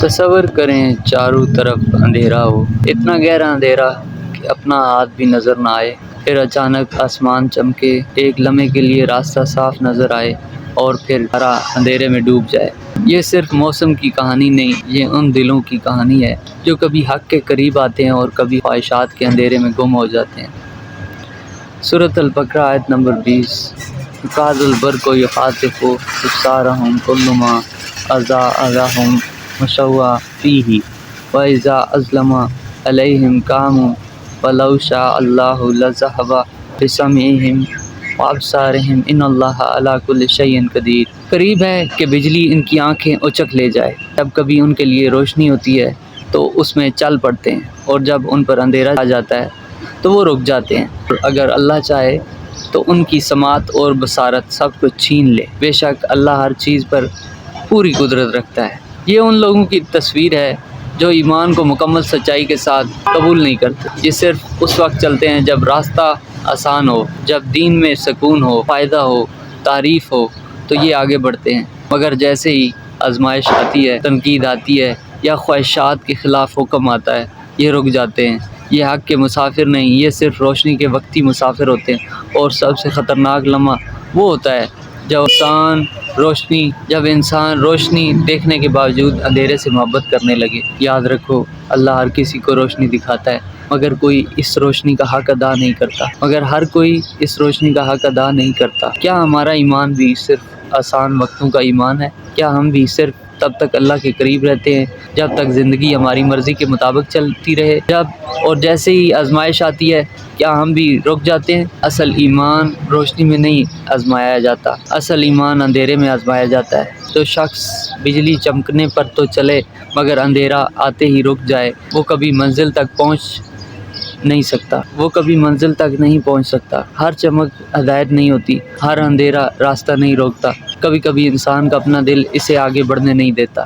تصور کریں چاروں طرف اندھیرا ہو، اتنا گہرا اندھیرا کہ اپنا ہاتھ بھی نظر نہ آئے، پھر اچانک آسمان چمکے، ایک لمحے کے لیے راستہ صاف نظر آئے اور پھر سارا اندھیرے میں ڈوب جائے۔ یہ صرف موسم کی کہانی نہیں، یہ ان دلوں کی کہانی ہے جو کبھی حق کے قریب آتے ہیں اور کبھی خواہشات کے اندھیرے میں گم ہو جاتے ہیں۔ سورۃ البقرہ آیت نمبر 20۔ یکاد البرق یخطف ابصارهم کلما اضاء مشوا فیہ واذا اظلم علیہم قاموا ولو شاء اللہ لذہب بسمعہم وابصارہم ان اللہ علی کل شیء قدیر۔ قریب ہے کہ بجلی ان کی آنکھیں اچک لے جائے، جب کبھی ان کے لیے روشنی ہوتی ہے تو اس میں چل پڑتے ہیں، اور جب ان پر اندھیرا آ جاتا ہے تو وہ رک جاتے ہیں، اور اگر اللہ چاہے تو ان کی سماعت اور بصارت سب کچھ چھین لے۔ بے شک اللہ ہر چیز پر پوری قدرت رکھتا ہے۔ یہ ان لوگوں کی تصویر ہے جو ایمان کو مکمل سچائی کے ساتھ قبول نہیں کرتے۔ یہ صرف اس وقت چلتے ہیں جب راستہ آسان ہو، جب دین میں سکون ہو، فائدہ ہو، تعریف ہو، تو یہ آگے بڑھتے ہیں، مگر جیسے ہی آزمائش آتی ہے، تنقید آتی ہے یا خواہشات کے خلاف حکم آتا ہے، یہ رک جاتے ہیں۔ یہ حق کے مسافر نہیں، یہ صرف روشنی کے وقتی مسافر ہوتے ہیں، اور سب سے خطرناک لمحہ وہ ہوتا ہے جب انسان روشنی دیکھنے کے باوجود اندھیرے سے محبت کرنے لگے۔ یاد رکھو، اللہ ہر کسی کو روشنی دکھاتا ہے، مگر کوئی اس روشنی کا حق ادا نہیں کرتا۔ کیا ہمارا ایمان بھی صرف آسان وقتوں کا ایمان ہے؟ کیا ہم بھی صرف تب تک اللہ کے قریب رہتے ہیں جب تک زندگی ہماری مرضی کے مطابق چلتی رہے، اور جیسے ہی آزمائش آتی ہے کیا ہم بھی رک جاتے ہیں؟ اصل ایمان روشنی میں نہیں آزمایا جاتا، اصل ایمان اندھیرے میں آزمایا جاتا ہے۔ جو شخص بجلی چمکنے پر تو چلے مگر اندھیرا آتے ہی رک جائے، وہ کبھی منزل تک نہیں پہنچ سکتا۔ ہر چمک ہدایت نہیں ہوتی، ہر اندھیرا راستہ نہیں روکتا، کبھی کبھی انسان کا اپنا دل اسے آگے بڑھنے نہیں دیتا۔